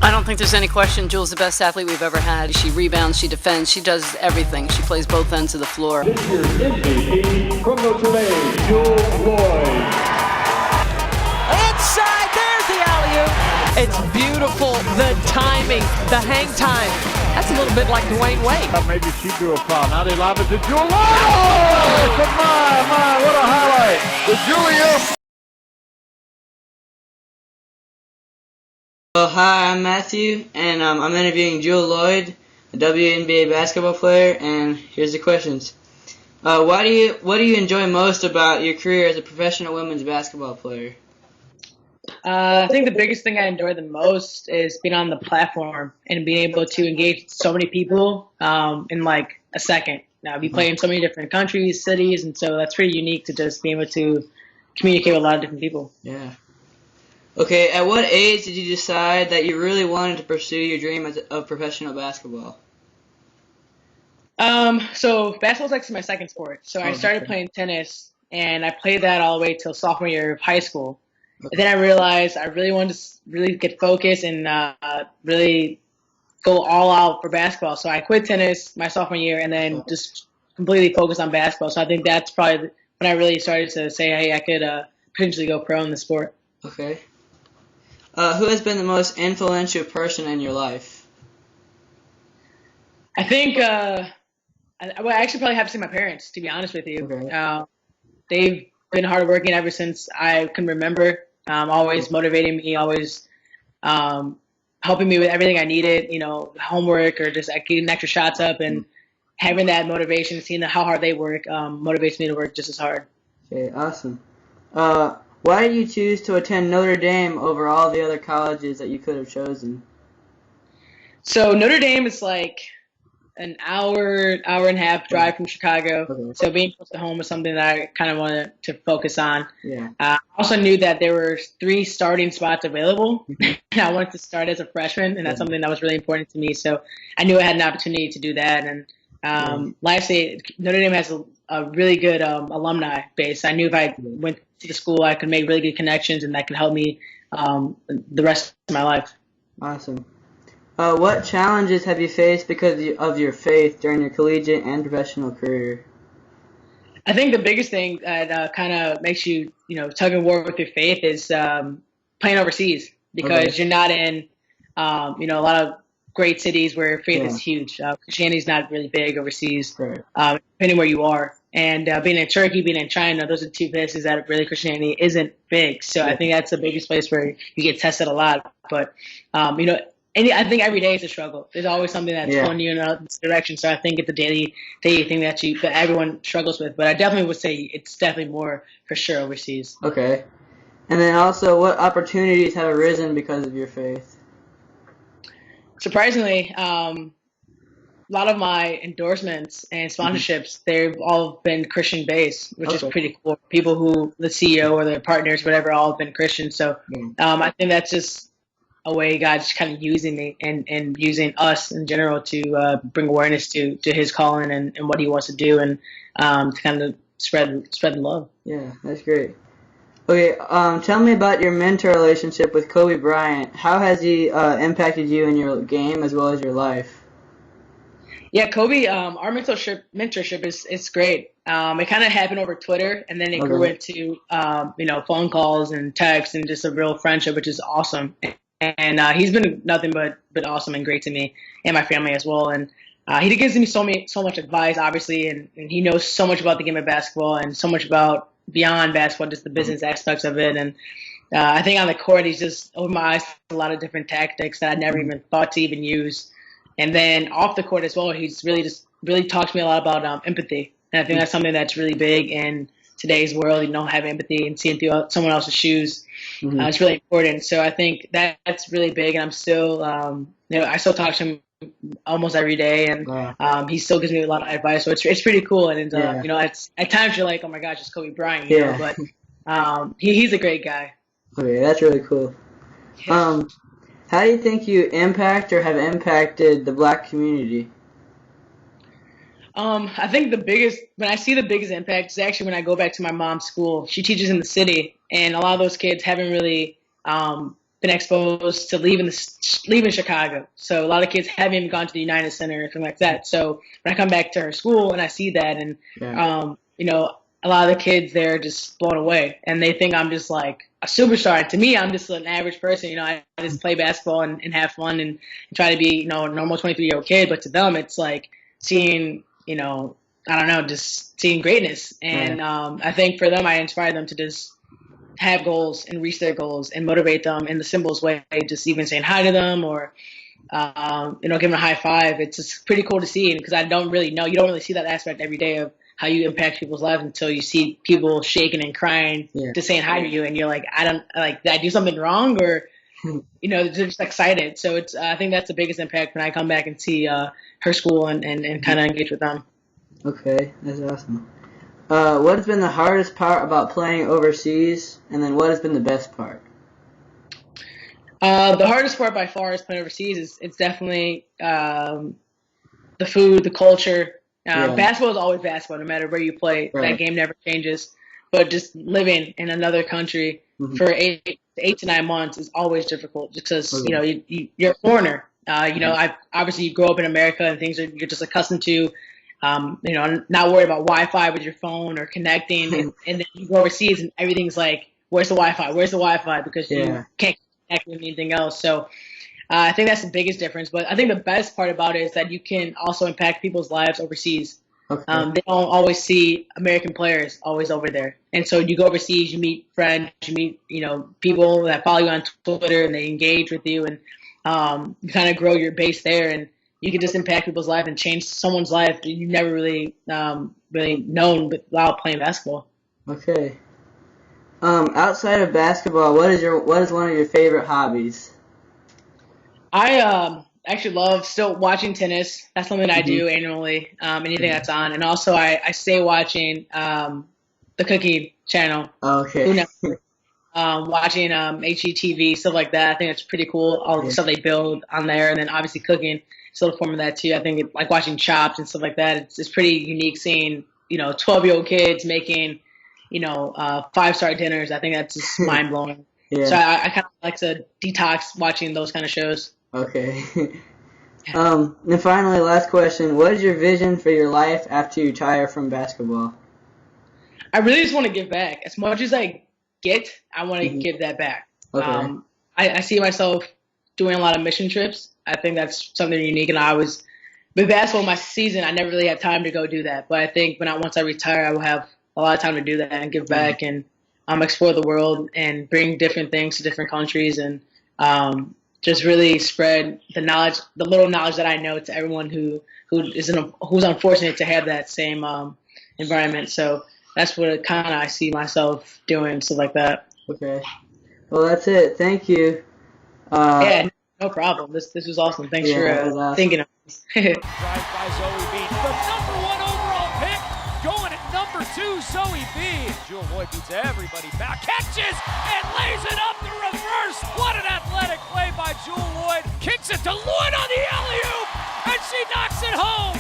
I don't think there's any question. Jewell's the best athlete we've ever had. She rebounds, she defends, she does everything. She plays both ends of the floor. This year's MVP from Notre Dame, Jewell Loyd. Inside, there's the alley-oop. It's beautiful, the timing, the hang time. That's a little bit like Dwayne Wade. Maybe she drew a foul. Now they lob it to Jewell. Oh! My, what a highlight. The Julia. Well, hi, I'm Matthew, and I'm interviewing Jewell Loyd, a WNBA basketball player, and here's the questions. What do you enjoy most about your career as a professional women's basketball player? I think the biggest thing I enjoy the most is being on the platform and being able to engage so many people in like a second. Now, we play in so many different countries, cities, and so that's pretty unique to just be able to communicate with a lot of different people. Yeah. Okay, at what age did you decide that you really wanted to pursue your dream of professional basketball? So basketball's actually my second sport. So I started playing tennis, and I played that all the way till sophomore year of high school. And then I realized I really wanted to really get focused and really go all out for basketball. So I quit tennis my sophomore year and then just completely focused on basketball. So I think that's probably when I really started to say, hey, I could potentially go pro in the sport. Okay. Who has been the most influential person in your life? I think I actually probably have to say my parents, to be honest with you. Okay. They've been hardworking ever since I can remember, always motivating me, always helping me with everything I needed, homework or just getting extra shots up, and having that motivation, seeing how hard they work, motivates me to work just as hard. Okay, awesome. Why did you choose to attend Notre Dame over all the other colleges that you could have chosen? So Notre Dame is like an hour and a half drive from Chicago. Okay. So being close to home was something that I kind of wanted to focus on. Yeah. I also knew that there were 3 starting spots available. I wanted to start as a freshman, and that's something that was really important to me. So I knew I had an opportunity to do that. And lastly, Notre Dame has a really good alumni base. I knew if I went to the school, I could make really good connections, and that could help me the rest of my life. Awesome. What challenges have you faced because of your faith during your collegiate and professional career? I think the biggest thing that kind of makes you, tug and war with your faith is playing overseas, because you're not in, a lot of great cities where faith is huge. Christianity is not really big overseas, depending where you are. And being in Turkey, being in China, those are 2 places that really Christianity isn't big. So I think that's the biggest place where you get tested a lot. But, I think every day is a struggle. There's always something that's pulling you in this direction. So I think it's a daily thing that everyone struggles with. But I definitely would say it's definitely more for sure overseas. Okay. And then also, what opportunities have arisen because of your faith? Surprisingly, a lot of my endorsements and sponsorships, they've all been Christian based, which is pretty cool. People who, the CEO or their partners, whatever, all have been Christian. So I think that's just a way God's kind of using me and using us in general to bring awareness to his calling and what he wants to do, and to kind of spread the love. Yeah, that's great. Okay, tell me about your mentor relationship with Kobe Bryant. How has he impacted you in your game as well as your life? Yeah, Kobe, our mentorship is great. It kind of happened over Twitter, and then it grew into phone calls and texts and just a real friendship, which is awesome. And he's been nothing but awesome and great to me and my family as well. And he gives me so much advice, obviously, and he knows so much about the game of basketball and so much about beyond basketball, just the business aspects of it. And I think on the court, he's just opened my eyes to a lot of different tactics that I never even thought to even use. And then off the court as well, he's really talked to me a lot about empathy. And I think that's something that's really big in today's world. Having empathy and seeing through someone else's shoes. It's really important. So I think that's really big. And I'm still, I still talk to him almost every day, and he still gives me a lot of advice. So it's pretty cool. And it's at times you're like, oh my gosh, it's Kobe Bryant, but he's a great guy. Okay, that's really cool. How do you think you impact or have impacted the Black community? I think when I see the biggest impact is actually when I go back to my mom's school. She teaches in the city, and a lot of those kids haven't really been been exposed to leaving Chicago. So a lot of kids haven't even gone to the United Center or anything like that. So when I come back to her school and I see that, and a lot of the kids there are just blown away, and they think I'm just like a superstar. And to me, I'm just an average person. I just play basketball and have fun and try to be, a normal 23-year-old kid. But to them, it's like seeing, I don't know, just seeing greatness. And I think for them, I inspire them to just have goals and reach their goals and motivate them in the simplest way, just even saying hi to them or, give them a high five. It's just pretty cool to see, because I don't really know. You don't really see that aspect every day of how you impact people's lives until you see people shaking and crying just saying hi to you, and you're like, did I do something wrong, or they're just excited. So it's I think that's the biggest impact when I come back and see her school and kind of engage with them. Okay, that's awesome. What has been the hardest part about playing overseas, and then what has been the best part? The hardest part by far is playing overseas. It's definitely the food, the culture. Basketball is always basketball, no matter where you play. Right. That game never changes. But just living in another country for 8 to 9 months is always difficult, because you're a foreigner. Obviously you grow up in America and things you're just accustomed to. Not worried about Wi-Fi with your phone or connecting, and then you go overseas and everything's like, where's the Wi-Fi? Where's the Wi-Fi? Because you can't connect with anything else. So I think that's the biggest difference. But I think the best part about it is that you can also impact people's lives overseas. Okay. They don't always see American players always over there. And so you go overseas, you meet friends, you meet, people that follow you on Twitter, and they engage with you, and you kind of grow your base there, and you can just impact people's life and change someone's life that you've never really known while playing basketball. Okay. Outside of basketball, what is one of your favorite hobbies? I actually love still watching tennis. That's something I do annually, anything that's on. And also I stay watching the cooking channel. Okay. Watching HGTV, stuff like that. I think it's pretty cool, all the stuff they build on there. And then obviously cooking, still a form of that too. I think like watching Chopped and stuff like that. It's pretty unique seeing, 12-year-old kids making, 5-star dinners. I think that's just mind-blowing. Yeah. So I kind of like to detox watching those kind of shows. Okay. And finally, last question. What is your vision for your life after you retire from basketball? I really just want to give back. As much as I get, I want to give that back. Okay. I see myself doing a lot of mission trips. I think that's something unique. And with basketball, my season, I never really had time to go do that. But I think once I retire, I will have a lot of time to do that and give back and explore the world and bring different things to different countries, and just really spread the knowledge, the little knowledge that I know, to everyone who's unfortunate to have that same environment. So that's what kind of I see myself doing, stuff like that. Okay. Well, that's it. Thank you. Yeah, no problem. This was awesome. Thanks for thinking of me. Drive by Zoe B. The number 1 overall pick, going at number 2, Zoe B. Jewell Loyd beats everybody back, catches and lays it up the reverse. What an athletic play by Jewell Loyd. Kicks it to Loyd on the alley-oop, and she knocks it home.